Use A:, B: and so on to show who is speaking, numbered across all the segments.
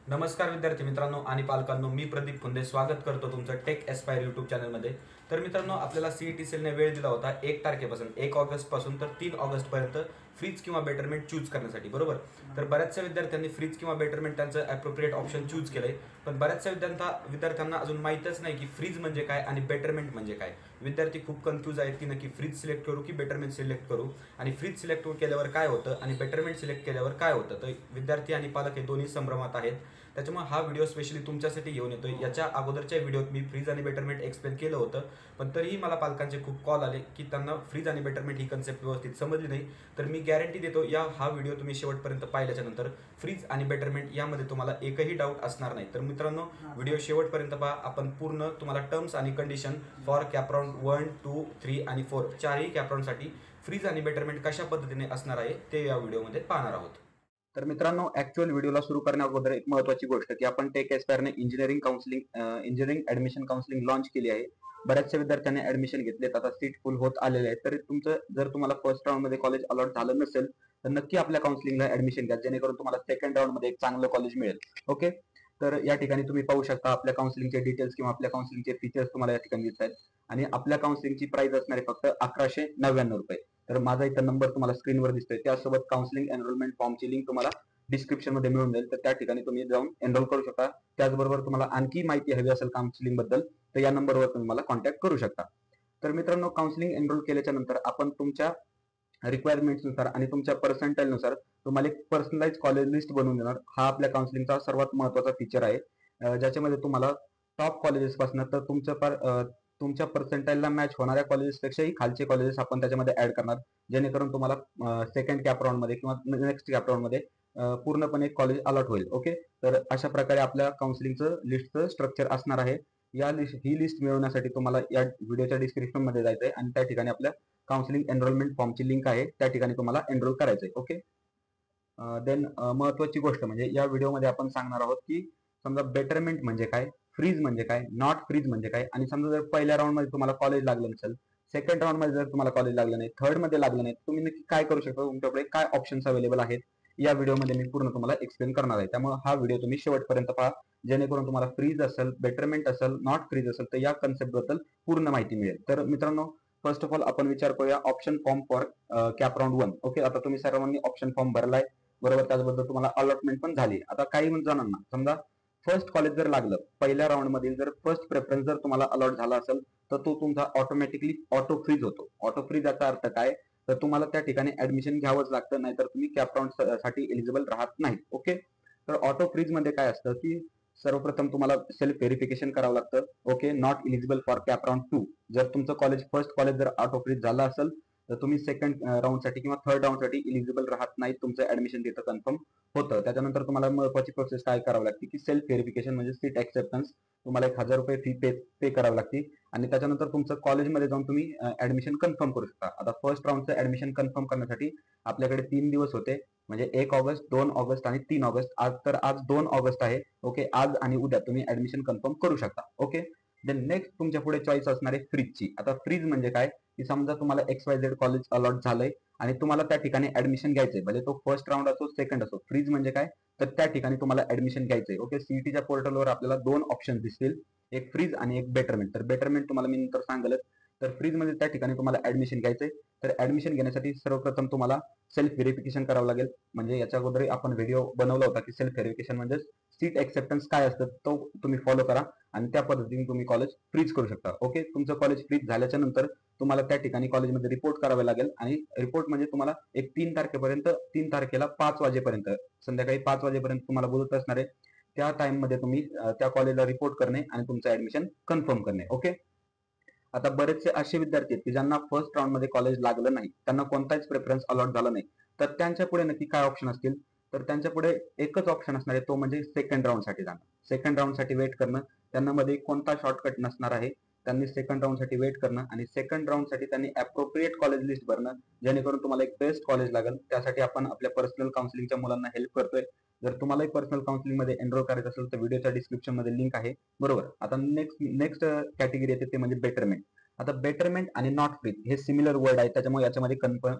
A: नमस्कार विद्यार्थी मित्रांनो आणि पालकांनो, मी प्रदीप फुंदे स्वागत करतो तुमचं टेक एस्पायर यूट्यूब चॅनलमध्ये. तर मित्रांनो, आपल्याला सीईटी सेलने वेळ दिला होता 1 तारखेपासून 1 ऑगस्टपासून तर 3 ऑगस्टपर्यंत फ्रीज किंवा बेटरमेंट चूज करण्यासाठी, बरोबर. तर बऱ्याचशा विद्यार्थ्यांनी फ्रीज किंवा बेटरमेंट त्यांचं ॲप्रोप्रिएट ऑप्शन चूज केलंय, पण बऱ्याचशा विद्यार्थ्यांना अजून माहीतच नाही की फ्रीज म्हणजे काय आणि बेटरमेंट म्हणजे काय. विद्यार्थी खूप कन्फ्यूज आहेत की नक्की फ्रीज सिलेक्ट करू की बेटरमेंट सिलेक्ट करू, आणि फ्रीज सिलेक्ट केल्यावर काय होतं आणि बेटरमेंट सिलेक्ट केल्यावर काय होतं. तर विद्यार्थी आणि पालक हे दोन्ही संभ्रमात आहेत. त्याच्यामुळे हा व्हिडिओ स्पेशली तुमच्यासाठी घेऊन येतोय. याच्या अगोदरच्या व्हिडिओत मी फ्रीज आणि बेटरमेंट एक्सप्लेन केलं होतं, पण तरीही मला पालकांचे खूप कॉल आले की त्यांना फ्रीज आणि बेटरमेंट ही कन्सेप्ट व्यवस्थित समजली नाही. तर मी गॅरंटी देतो, हा व्हिडिओ तुम्ही शेवटपर्यंत पाहिल्याच्या नंतर फ्रीज आणि बेटरमेंट यामध्ये तुम्हाला एकही डाऊट असणार नाही. तर मित्रांनो, व्हिडिओ शेवटपर्यंत पहा. आपण पूर्ण तुम्हाला टर्म्स आणि कंडिशन फॉर कॅपराउंड 1, 2, 3 आणि 4 चारही कॅपराउंडसाठी फ्रीज आणि बेटरमेंट कशा पद्धतीने असणार आहे ते या व्हिडिओमध्ये पाहणार आहोत. तर मित्रांनो, ऍक्च्युअल व्हिडिओला सुरू करण्याअगोदर एक महत्त्वाची गोष्ट की आपण टेक एस्पायरने इंजिनिअरिंग ऍडमिशन काउन्सिलिंग लॉन्च केली आहे. बऱ्याचशा विद्यार्थ्यांनी ऍडमिशन घेतलेत, आता सीट फुल होत आलेले आहेत. तर जर तुम्हाला फर्स्ट राऊंड मध्ये कॉलेज अलॉट झालं नसेल तर नक्की आपल्या काउन्सिलिंगला ऍडमिशन घ्या, जेणेकरून तुम्हाला सेकंड राऊंड मध्ये एक चांगलं कॉलेज मिळेल. ओके. तर या ठिकाणी तुम्ही पाहू शकता आपल्या काउन्सिलिंगचे डिटेल्स किंवा आपल्या काउन्सिलिंगचे फीचर्स तुम्हाला या ठिकाणी दिसत आहेत. आणि आपल्या काउन्सिलिंगची प्राइस असणार आहे फक्त 1199 रुपये. तर माझा इथं नंबर तुम्हाला स्क्रीनवर दिसतोय. त्यासोबत काउन्सिलिंग एनरोलमेंट फॉर्मची लिंक तुम्हाला डिस्क्रिप्शन मध्ये मिळून जाईल, तर त्या ठिकाणी तुम्ही जाऊन एनरोल करू शकता. त्याचबरोबर तुम्हाला आणखी माहिती हवी असेल काउन्सिलिंग बद्दल तर या नंबरवर तुम्ही मला कॉन्टॅक्ट करू शकता. तर मित्रांनो, काउन्सिलिंग एनरोल केल्याच्या नंतर आपण तुमच्या रिक्वायरमेंट्सनुसार आणि तुमच्या पर्सेंटाईलनुसार तुम्हाला एक पर्सनलाइज कॉलेज लिस्ट बनवून देणार. हा आपल्या काउन्सिलिंगचा सर्वात महत्त्वाचा फीचर आहे, ज्याच्यामध्ये तुम्हाला टॉप कॉलेजेस पासून तर तुमच्या पर्सेंटाईलला मॅच होणाऱ्या कॉलेजेसपेक्षाही खालचे कॉलेजेस आपण त्याच्यामध्ये ऍड करणार, जेणेकरून तुम्हाला सेकंड कॅप राऊंड मध्ये किंवा नेक्स्ट कॅप राऊंड मध्ये पूर्णपणे कॉलेज अलॉट होईल. ओके. तर अशा प्रकारे आपल्या काउन्सिलिंगचं लिस्टचं स्ट्रक्चर असणार आहे. ही लिस्ट मिळवण्यासाठी तुम्हाला या व्हिडिओच्या डिस्क्रिप्शन मध्ये जायचं आहे आणि त्या ठिकाणी आपल्या काउन्सिलिंग एनरोलमेंट फॉर्मची लिंक आहे, त्या ठिकाणी तुम्हाला एनरोल करायचंय. ओके. देन महत्वाची गोष्ट म्हणजे या व्हिडिओमध्ये आपण सांगणार आहोत की समजा बेटरमेंट म्हणजे काय, फ्रीज म्हणजे काय, नॉट फ्रीज म्हणजे काय, आणि समजा जर पहिल्या राऊंड मध्ये तुम्हाला कॉलेज लागलं नसेल, सेकंड राऊंड मध्ये जर तुम्हाला कॉलेज लागलं नाही, थर्ड मध्ये लागलं नाही, तुम्ही नक्की काय करू शकता, तुमच्याकडे काय ऑप्शन्स अवेलेबल आहेत, या व्हिडिओमध्ये मी पूर्ण तुम्हाला एक्सप्लेन करणार आहे. त्यामुळे हा व्हिडिओ तुम्ही शेवटपर्यंत पहा, जेणेकरून तुम्हाला फ्रीज असेल, बेटरमेंट असेल, नॉट फ्रीज असेल तर या कन्सेप्ट बद्दल पूर्ण माहिती मिळेल. तर मित्रांनो, फर्स्ट ऑफ ऑल आपण विचार करूया option form for cap round 1. Okay. आता तुम्ही सर्वांनी ऑप्शन फॉर्म भरलाय, बरोबर. त्याचबद्दल तुम्हाला अलॉटमेंट पण झाली. आता काही जणांना समजा फर्स्ट कॉलेज जर लागलं, पहिल्या राऊंड मधील जर फर्स्ट प्रेफरन्स जर तुम्हाला अलॉट झाला असेल तर तो तुमचा ऑटोमॅटिकली ऑटो फ्रीज होतो. ऑटो फ्रीज याचा अर्थ काय, तर तुम्हाला त्या ठिकाणी ऍडमिशन घ्यावंच लागतं, नाहीतर तुम्ही कॅप राऊंड साठी एलिजिबल राहत नाही. ओके. तर ऑटो फ्रीज मध्ये काय असतं की सर्वप्रथम तुम्हाला सेल्फ व्हेरिफिकेशन करावं लागतं. Okay. Not eligible for cap round 2. जर तुमचं फर्स्ट कॉलेज जर ऑटो फ्रीज झालं असेल तर तुम्ही सेकंड राऊंड साठी किंवा थर्ड राऊंड साठी इलिजिबल राहत नाही, तुमचं ऍडमिशन तिथं कन्फर्म होतं. त्याच्यानंतर तुम्हाला महत्वाची प्रोसेस काय करावी लागते की सेल्फ व्हेरिफिकेशन म्हणजे सीट ऍक्सेप्टन्स. तुम्हाला 1000 रुपये फी पे करावी लागते आणि त्याच्यानंतर तुमचं कॉलेजमध्ये जाऊन तुम्ही ऍडमिशन कन्फर्म करू शकता. आता फर्स्ट राऊंडचं ऍडमिशन कन्फर्म करण्यासाठी आपल्याकडे 3 दिवस होते, म्हणजे 1 ऑगस्ट, 2 ऑगस्ट आणि 3 ऑगस्ट. आज 2 ऑगस्ट आहे. ओके. आज आणि उद्या तुम्ही ऍडमिशन कन्फर्म करू शकता. ओके. देन नेक्स्ट तुमच्या पुढे चॉईस असणार आहे फ्रीजची. आता फ्रीज म्हणजे काय की समजा तुम्हाला XYZ कॉलेज अलॉट झालंय आणि तुम्हाला त्या ठिकाणी ऍडमिशन घ्यायचंय, भले तो फर्स्ट राऊंड असो सेकंड असो. फ्रीज म्हणजे काय, तर त्या ठिकाणी तुम्हाला ऍडमिशन घ्यायचंय. ओके. सीईटीच्या पोर्टलवर आपल्याला 2 ऑप्शन दिसतील, एक फ्रीज आणि एक बेटरमेंट. तर बेटरमेंट तुम्हाला मी नंतर सांगेलच. तर फ्रीज मध्ये त्या ठिकाणी तुम्हाला ऍडमिशन घ्यायचंय. तर ऍडमिशन घेण्यासाठी सर्वप्रथम तुम्हाला सेल्फ व्हेरिफिकेशन करावं लागेल. म्हणजे याच्या अगोदर आपण व्हिडिओ बनवला होता की सेल्फ व्हेरिफिकेशन म्हणजे सीट ऍक्सेप्टन्स काय असतं, तो तुम्ही फॉलो करा आणि त्या पद्धतीने तुम्ही कॉलेज फ्रीज करू शकता. ओके. तुमचं कॉलेज फ्रीज झाल्याच्या नंतर तुम्हाला त्या ठिकाणी कॉलेजमध्ये रिपोर्ट करावे लागेल आणि रिपोर्ट म्हणजे तुम्हाला एक 3 तारखेला 5 वाजेपर्यंत, संध्याकाळी 5 वाजेपर्यंत तुम्हाला बोलत असणार आहे. त्या टाइम मध्ये तुम्ही त्या कॉलेजला रिपोर्ट करणे आणि तुमचं ऍडमिशन कन्फर्म करणे. ओके. आता बरेचसे असे विद्यार्थी आहेत की ज्यांना फर्स्ट राऊंड मध्ये कॉलेज लागलं नाही, त्यांना कोणताच प्रेफरन्स अलॉट झाला नाही, तर त्यांच्या पुढे नक्की काय ऑप्शन असतील, तर त्यांच्या पुढे एकच ऑप्शन असणार आहे, तो म्हणजे सेकंड राऊंड साठी जाणं. सेकंड राऊंड साठी वेट करणं. त्यांना मध्ये कोणता शॉर्टकट नसणार आहे. त्यांनी सेकंड राऊंड साठी वेट करणं आणि सेकंड राऊंड साठी त्यांनी अप्रोप्रिएट कॉलेज लिस्ट भरणं, जेणेकरून तुम्हाला एक बेस्ट कॉलेज लागेल. त्यासाठी आपण आपल्या पर्सनल काउन्सिलिंगच्या मुलांना हेल्प करतोय. जर तुम्हालाही पर्सनल काउन्सिलिंग मध्ये एनरोल करायचं असेल तर व्हिडिओच्या डिस्क्रिप्शन मध्ये लिंक आहे, बरोबर. आता नेक्स्ट कॅटेगरी येते ते म्हणजे बेटरमेंट. आता बेटरमेंट आणि नॉट फ्रीज हे सिमिलर वर्ड आहे, त्याच्यामुळे याच्यामध्ये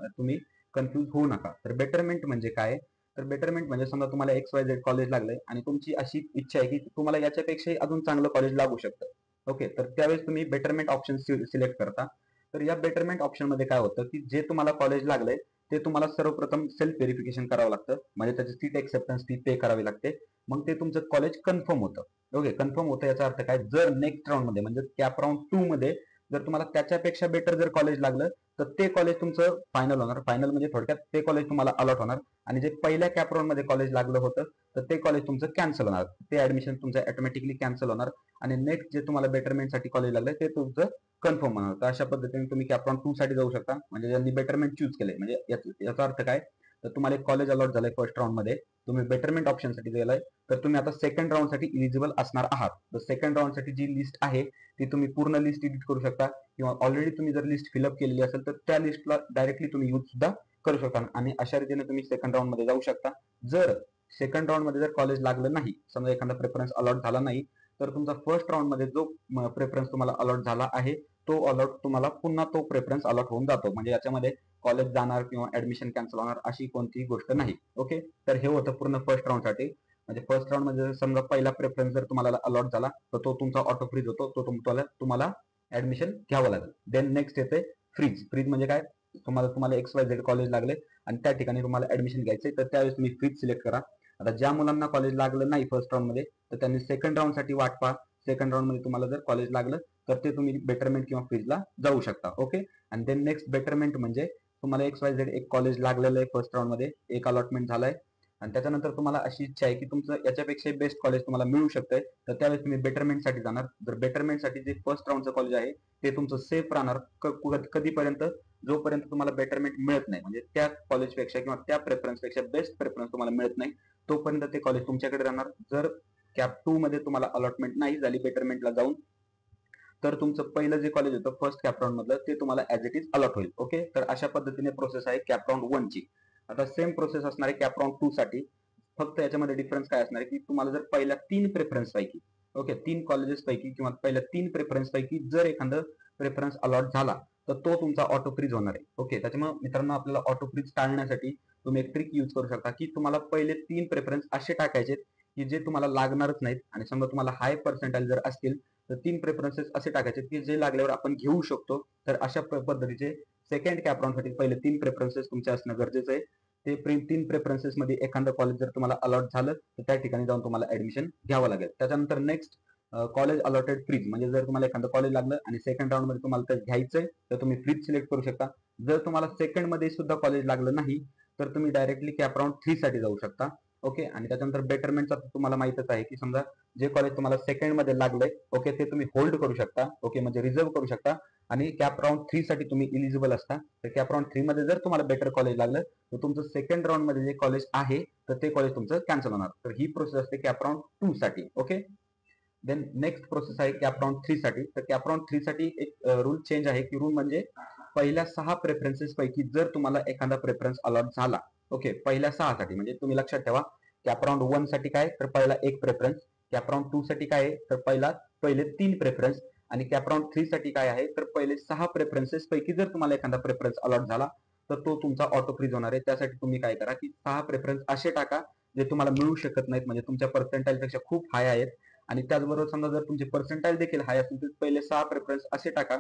A: तुम्ही कन्फ्युज होऊ नका. तर बेटरमेंट म्हणजे काय, तर बेटरमेंट म्हणजे समजा तुम्हाला XYZ कॉलेज लागलंय आणि तुमची अशी इच्छा आहे की तुम्हाला याच्यापेक्षाही अजून चांगलं कॉलेज लागू शकतं. ओके, तर त्यावेळेस तुम्ही बेटरमेंट ऑप्शन सिलेक्ट करता. तर या बेटरमेंट ऑप्शन मध्ये काय होतं की जे तुम्हाला कॉलेज लागलंय ते तुम्हाला सर्वप्रथम सेल्फ व्हेरिफिकेशन करावं लागतं, म्हणजे त्याची सीट एक्सेप्टन्स फी पे करावी लागते. मग ते तुमचं कॉलेज कन्फर्म होतं. ओके, कन्फर्म होतं याचा अर्थ काय, जर नेक्स्ट राऊंड मध्ये म्हणजे कॅप राऊंड 2 मध्ये जर तुम्हाला त्याच्यापेक्षा बेटर जर कॉलेज लागलं तर ते कॉलेज तुमचं फायनल होणार. फायनल म्हणजे थोडक्यात ते कॉलेज तुम्हाला अलॉट होणार. आणि जे पहिल्या कॅप राऊंड मध्ये कॉलेज लागलं होतं तर ते कॉलेज तुमचं कॅन्सल होणार. ते ऍडमिशन तुमचं ऑटोमॅटिकली कॅन्सल होणार आणि नेक्स्ट जे तुम्हाला बेटरमेंट साठी कॉलेज लागलं ते तुमचं कन्फर्म होणार. तर अशा पद्धतीने तुम्ही कॅप राऊंड 2 साठी जाऊ शकता. म्हणजे ज्यांनी बेटरमेंट चूज केले, म्हणजे याचा अर्थ काय, तर तुम्हाला एक कॉलेज अलॉट झालंय फर्स्ट राऊंड मध्ये, तुम्ही बेटरमेंट ऑप्शन साठी गेलाय, तर तुम्ही आता सेकंड राऊंड साठी इलिजिबल असणार आहात. तर सेकंड राऊंड साठी जी लिस्ट आहे ती तुम्ही पूर्ण लिस्ट एडिट करू शकता, किंवा ऑलरेडी तुम्ही जर लिस्ट फिलअप केलेली असेल तर त्या लिस्टला डायरेक्टली तुम्ही यूज सुद्धा करू शकता आणि अशा रीतीने तुम्ही सेकंड राऊंड मध्ये जाऊ शकता. जर सेकंड राऊंड मध्ये जर कॉलेज लागलं नाही, समजा एखादा प्रेफरन्स अलॉट झाला नाही, तर तुमचा फर्स्ट राऊंड मध्ये जो प्रेफरन्स तुम्हाला अलॉट झाला आहे तो अलॉट तुम्हाला पुन्हा तो प्रेफरन्स अलॉट होऊन जातो. म्हणजे याच्यामध्ये कॉलेज जाणार किंवा ऍडमिशन कॅन्सल होणार अशी कोणतीही गोष्ट नाही. ओके, तर हे होतं पूर्ण फर्स्ट राऊंड साठी. म्हणजे फर्स्ट राऊंड मध्ये समजा पहिला प्रेफरन्स जर तुम्हाला अलॉट झाला तर तो तुमचा ऑटो फ्रीज होतो, तो तुम्हाला ऍडमिशन घ्यावं लागेल. देन नेक्स्ट येते फ्रीज. फ्रीज म्हणजे काय, तुम्हाला XYZ कॉलेज लागले आणि त्या ठिकाणी तुम्हाला ऍडमिशन घ्यायचंय, तर त्यावेळेस तुम्ही फ्रीज सिलेक्ट करा. आता ज्या मुलांना कॉलेज लागलं नाही फर्स्ट राऊंड मध्ये तर त्यांनी सेकंड राऊंड साठी वाट पहा. सेकंड राऊंड मध्ये तुम्हाला जर कॉलेज लागलं तर ते तुम्ही बेटरमेंट किंवा फ्रीजला जाऊ शकता. ओके, आणि देन नेक्स्ट बेटरमेंट म्हणजे तुम्हाला XYZ एक कॉलेज लागलेलं आहे फर्स्ट राऊंड मध्ये, एक अलॉटमेंट झालाय आणि त्याच्यानंतर तुम्हाला अशी इच्छा आहे की तुमचं याच्यापेक्षा बेस्ट कॉलेज तुम्हाला मिळू शकतंय, तर त्यावेळेस तुम्ही बेटरमेंट साठी जाणार. जर बेटरमेंट साठी जे फर्स्ट राऊंडचं कॉलेज आहे ते तुमचं सेफ राहणार कधीपर्यंत, जोपर्यंत तुम्हाला बेटरमेंट मिळत नाही, म्हणजे त्या कॉलेजपेक्षा किंवा त्या प्रेफरन्सपेक्षा बेस्ट प्रेफरन्स तुम्हाला मिळत नाही, तोपर्यंत ते कॉलेज तुमच्याकडे राहणार. जर कॅप 2 मध्ये तुम्हाला अलॉटमेंट नाही झाली बेटरमेंटला जाऊन, तर तुमचं पहिलं जे कॉलेज होतं फर्स्ट कॅप राऊंड मधलं ते तुम्हाला ऍज इट इज अलॉट होईल. ओके, तर अशा पद्धतीने प्रोसेस आहे कॅप राऊंड 1 ची. आता सेम प्रोसेस असणार आहे कॅप राऊंड 2 साठी. फक्त याच्यामध्ये डिफरन्स काय असणार आहे की तुम्हाला जर पहिल्या 3 प्रेफरन्स पैकी, ओके, 3 कॉलेजेस पैकी किंवा पहिल्या 3 प्रेफरन्स पैकी जर एखादं प्रेफरन्स अलॉट झाला तर तो तुमचा ऑटो फ्रीज होणार आहे. ओके, त्याच्यामुळे मित्रांनो आपल्याला ऑटो फ्रीज टाळण्यासाठी तुम्ही एक ट्रिक यूज करू शकता की तुम्हाला पहिले 3 प्रेफरन्स असे टाकायचे की जे तुम्हाला लागणारच नाहीत, आणि समजा तुम्हाला हाय पर्सेंटाइल जर असतील तर 3 प्रेफरन्सेस असे टाकायचे की जे लागल्यावर आपण घेऊ शकतो. तर अशा पद्धतीचे सेकंड कॅप राऊंड साठी पहिले 3 प्रेफरन्सेस तुमचे असणं गरजेचं आहे. ते 3 प्रेफरन्सेस मध्ये एखादं कॉलेज जर तुम्हाला अलॉट झालं तर त्या ठिकाणी जाऊन तुम्हाला ऍडमिशन घ्यावं लागेल. त्याच्यानंतर नेक्स्ट कॉलेज अलॉटेड फ्रीज, म्हणजे जर तुम्हाला एखादं कॉलेज लागलं आणि सेकंड राऊंड मध्ये तुम्हाला ते घ्यायचंय तर तुम्ही फ्रीज सिलेक्ट करू शकता. जर तुम्हाला सेकंड मध्ये सुद्धा कॉलेज लागलं नाही तर तुम्ही डायरेक्टली कॅप राऊंड 3 साठी जाऊ शकता. ओके, आणि त्याच्यानंतर बेटरमेंटचा तुम्हाला माहितच आहे की समजा जे कॉलेज तुम्हाला सेकंड मध्ये लागलंय, ओके, ते तुम्ही होल्ड करू शकता. ओके, म्हणजे रिझर्व्ह करू शकता आणि कॅप राऊंड 3 साठी तुम्ही इलिजिबल असता. तर कॅप राऊंड 3 मध्ये जर तुम्हाला बेटर कॉलेज लागलं तर तुमचं सेकंड राऊंड मध्ये जे कॉलेज आहे तर ते कॉलेज तुमचं कॅन्सल होणार. तर ही प्रोसेस असते कॅप राऊंड 2 साठी. ओके, देन नेक्स्ट प्रोसेस आहे कॅप राऊंड 3 साठी. तर कॅप राऊंड 3 साठी एक रूल चेंज आहे की रूल म्हणजे पहिल्या 6 प्रेफरन्सेस पैकी जर तुम्हाला एखादा प्रेफरन्स अलॉट झाला, ओके, पहिल्या 6 साठी, म्हणजे तुम्ही लक्षात ठेवा कॅप राऊंड 1 साठी काय, तर पहिला एक प्रेफरन्स, कॅप राऊंड 2 साठी काय आहे तर पहिले 3 प्रेफरन्स, आणि कॅप राऊंड 3 साठी काय आहे तर पहिले 6 प्रेफरन्सेस पैकी जर तुम्हाला एखादा प्रेफरन्स अलॉट झाला तर तो तुमचा ऑटो फ्रीज होणार आहे. त्यासाठी तुम्ही काय करा की 6 प्रेफरन्स असे टाका जे तुम्हाला मिळू शकत नाहीत, म्हणजे तुमच्या पर्सेंटाइल पेक्षा खूप हाय आहेत. आणि त्याचबरोबर समजा जर तुमचे पर्सेंटाइल देखील हाय असेल तर पहिले 6 प्रेफरन्स असे टाका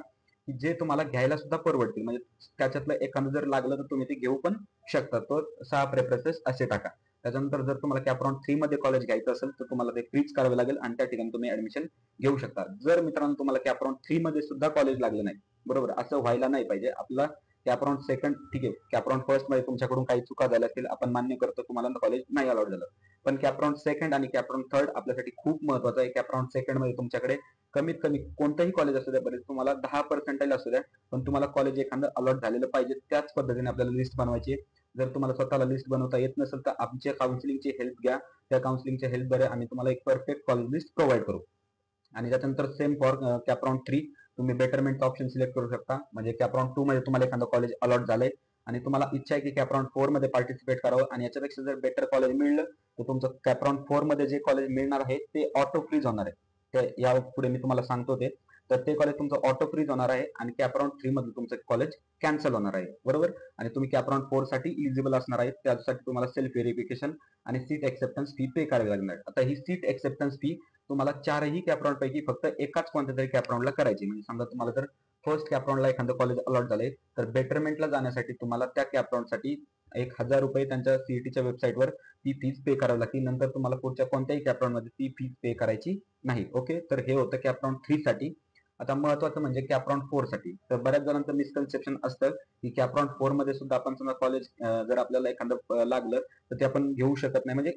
A: की जे तुम्हाला घ्यायला सुद्धा परवडतील, म्हणजे त्याच्यातलं एखादं जर लागलं तर तुम्ही ते घेऊ पण शकता. तो 6 प्रेफरन्सेस असे टाका. त्याच्यानंतर जर तुम्हाला कॅप राऊंड 3 मध्ये कॉलेज घ्यायचं असेल तर तुम्हाला ते फ्रीज करावे लागेल आणि त्या ठिकाणी तुम्ही ऍडमिशन घेऊ शकता. जर मित्रांनो तुम्हाला कॅप राऊंड 3 मध्ये सुद्धा कॉलेज लागलं नाही, बरोबर, असं व्हायला नाही पाहिजे. आपला कॅप राऊंड सेकंड ठीक आहे, कॅप राऊंड फर्स्ट मध्ये तुमच्याकडून काही चुका झाल्या असतील, आपण मान्य करतो तुम्हाला कॉलेज नाही अलॉट झालं, पण कॅप राऊंड सेकंड आणि कॅप राऊंड थर्ड आपल्यासाठी खूप महत्वाचं आहे. कॅप राऊंड सेकंड मध्ये तुमच्याकडे कमीत कमी कोणतंही कॉलेज असू द्या, बरेच तुम्हाला 10 पर्सेंटाइल असू द्या, पण तुम्हाला कॉलेज एखादं अलॉट झालेलं पाहिजे. त्याच पद्धतीने आपल्याला लिस्ट बनवायची आहे. जर तुम्हाला स्वतःला लिस्ट बनवता येत नसेल तर आमच्या काउन्सिलिंगची हेल्प घ्या. त्या काउन्सिलिंगच्या हेल्पद्वारे आम्ही तुम्हाला एक परफेक्ट कॉलेज लिस्ट प्रोव्हाइड करू. आणि त्याच्यानंतर सेम फॉर कॅप राऊंड 3 तुम्ही बेटरमेंटचा ऑप्शन सिलेक्ट करू शकता. म्हणजे कॅप राऊंड 2 मध्ये तुम्हाला एखादं कॉलेज अलॉट झालंय आणि तुम्हाला इच्छा आहे की कॅप राऊंड 4 मध्ये पार्टिसिपेट करावं, आणि याच्यापेक्षा जर बेटर कॉलेज मिळलं तर तुमचं कॅप राऊंड 4 मध्ये जे कॉलेज मिळणार आहे ते ऑटो फ्रीज होणार आहे. या पुढे मी तुम्हाला सांगतो ते.
B: तर ते कॉलेज तुमचं ऑटो फ्रीज होणार आहे आणि कॅपराऊंड 3 मधलं तुमचं कॉलेज कॅन्सल होणार आहे, बरोबर. आणि तुम्ही कॅपराऊंड 4 साठी इलिजिबल असणार आहे. त्यासाठी तुम्हाला सेल्फ व्हेरिफिकेशन आणि सीट एक्सेप्टन्स फी पे करावी लागणार. आता ही सीट एक्सेप्टन्स फी तुम्हाला 4ही कॅपराऊंड पैकी फक्त एकाच कोणत्या तरी कॅपराऊंडला करायची. म्हणजे समजा तुम्हाला जर फर्स्ट कॅपराऊंडला एखादं कॉलेज अलॉट झाले, तर बेटरमेंटला जाण्यासाठी तुम्हाला त्या कॅपराऊंडसाठी 1,000 रुपये त्यांच्या सीईटीच्या वेबसाईटवर ती फीज पे करावी लागते. नंतर तुम्हाला पुढच्या कोणत्याही कॅपराऊंडमध्ये ती फीज पे करायची नाही. ओके, तर हे होतं कॅपराऊंड 3 साठी. आता महत्वाचं म्हणजे कॅपराऊंड 4 साठी. तर बऱ्याच जणांचं मिसकन्सेप्शन असतं की कॅपराऊंड 4 मध्ये सुद्धा आपण समजा कॉलेज जर आपल्याला एखादं लागलं तर ते आपण घेऊ शकत नाही. म्हणजे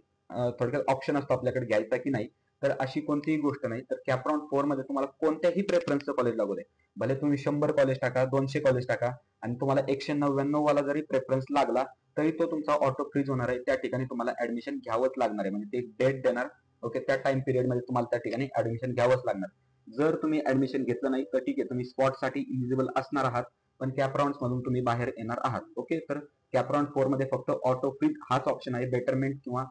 B: थोडक्यात ऑप्शन असतो आपल्याकडे घ्यायचा की नाही. तर अशी कोणतीही गोष्ट नाही. तर कॅपराऊंड 4 मध्ये तुम्हाला कोणत्याही प्रेफरन्सचं कॉलेज लागू दे, भले तुम्ही 100 कॉलेज टाका, 200 कॉलेज टाका, आणि तुम्हाला 199 वाला जरी प्रेफरन्स लागला तरी तो तुमचा ऑटो फ्रीज होणार आहे. त्या ठिकाणी तुम्हाला ऍडमिशन घ्यावंच लागणार आहे. म्हणजे ते डेट देणार. ओके, त्या टाइम पिरियड मध्ये तुम्हाला त्या ठिकाणी ऍडमिशन घ्यावंच लागणार. जर तुम्ही ऍडमिशन घेतलं नाही तर ठीक आहे, तुम्ही स्पॉट साठी इलिजिबल असणार आहात, पण कॅपराऊंड मधून तुम्ही बाहेर येणार आहात. ओके, तर कॅपराऊंड 4 मध्ये फक्त ऑटो फ्रीज हाच ऑप्शन आहे. बेटरमेंट किंवा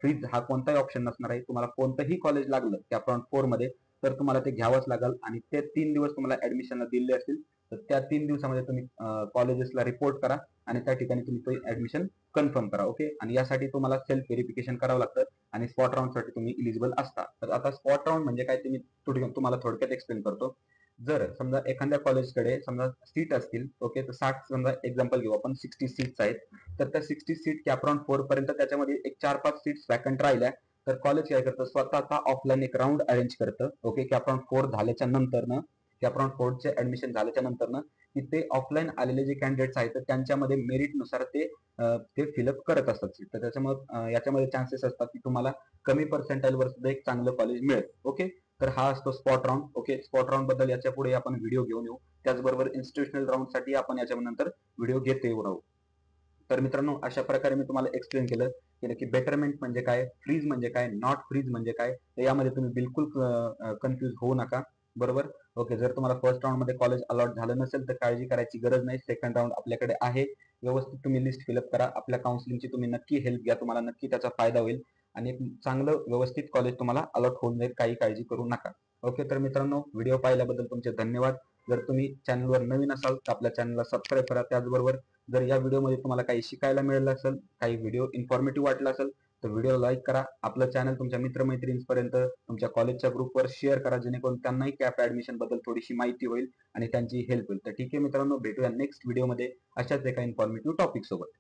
B: फ्रीज हा कोणताही ऑप्शन नसणार आहे. तुम्हाला कोणतंही कॉलेज लागलं कॅपराऊंड 4 मध्ये तर तुम्हाला ते घ्यावंच लागेल. आणि ते 3 दिवस तुम्हाला ऍडमिशनला दिले असतील तर त्या 3 दिवसामध्ये तुम्ही कॉलेजेसला रिपोर्ट करा आणि त्या ठिकाणी तुम्ही ऍडमिशन कन्फर्म करा. ओके, आणि यासाठी तुम्हाला सेल्फ व्हेरिफिकेशन करावं लागतं आणि स्पॉट राऊंड साठी तुम्ही इलिजिबल असता. तर आता स्पॉट राऊंड म्हणजे काय ते मी तुम्हाला थोडक्यात एक्सप्लेन करतो. जर समजा एखाद्या कॉलेजकडे समजा सीट असतील, ओके, तर 60 समजा एक्झाम्पल घेऊ आपण, 60 सीट्स आहेत. तर त्या 60 सीट कॅपराऊंड 4 पर्यंत त्याच्यामध्ये एक 4-5 सीट्स वॅकंट राहिल्या तर कॉलेज काय करतं, स्वतःचा ऑफलाईन एक राऊंड अरेंज करतं. ओके, कॅपराऊंड 4 झाल्याच्या नंतर कॅपराऊंड 4 चे ऍडमिशन झाल्याच्या नंतर की ते ऑफलाईन आलेले जे कॅन्डिडेट्स आहेत तर त्यांच्यामध्ये मेरिटनुसार ते फिलअप करत असतात सीट. तर त्याच्यामुळे याच्यामध्ये चान्सेस असतात की तुम्हाला कमी पर्सेंटाईल वर सुद्धा एक चांगलं कॉलेज मिळेल. ओके, तर हा असतो spot round. Okay, spot round बद्दल याच्या पुढे आपण व्हिडिओ घेऊन येऊ. त्याचबरोबर इन्स्टिट्यूशनल राऊंड साठी आपण याच्यानंतर व्हिडिओ घेत येऊ राहू. तर मित्रांनो, अशा प्रकारे मी तुम्हाला एक्सप्लेन केलं की बेटरमेंट म्हणजे काय, फ्रीज म्हणजे काय, नॉट फ्रीज म्हणजे काय. तर यामध्ये तुम्ही बिलकुल कन्फ्युज होऊ नका, बरोबर. ओके, जर तुम्हाला फर्स्ट राऊंड मध्ये कॉलेज अलॉट झालं नसेल तर काळजी करायची गरज नाही. सेकंड राऊंड आपल्याकडे आहे. व्यवस्थित तुम्ही लिस्ट फिलअप करा. आपल्या काउन्सिलिंगची तुम्ही नक्की हेल्प घ्या. तुम्हाला नक्की त्याचा फायदा होईल आणि एक चांगलं व्यवस्थित कॉलेज तुम्हाला अलॉट होऊन जाईल. काही काळजी करू नका. ओके, तर मित्रांनो, व्हिडिओ पाहिल्याबद्दल तुमचे धन्यवाद. जर तुम्ही चॅनलवर नवीन असाल तर आपल्या चॅनलला सबस्क्राईब करा. त्याचबरोबर जर या व्हिडिओमध्ये तुम्हाला काही शिकायला मिळालं असेल, काही व्हिडिओ इन्फॉर्मेटिव्ह वाटला असेल तर व्हिडिओ लाईक करा. आपलं चॅनल तुमच्या मित्रमैत्रिणींपर्यंत, तुमच्या कॉलेजच्या ग्रुपवर शेअर करा, जेणेकरून त्यांनाही कॅप ऍडमिशन बद्दल थोडीशी माहिती होईल आणि त्यांची हेल्प होईल. तर ठीक आहे मित्रांनो, भेटूया नेक्स्ट व्हिडिओमध्ये अशाच एका इन्फॉर्मेटिव्ह टॉपिक सोबत.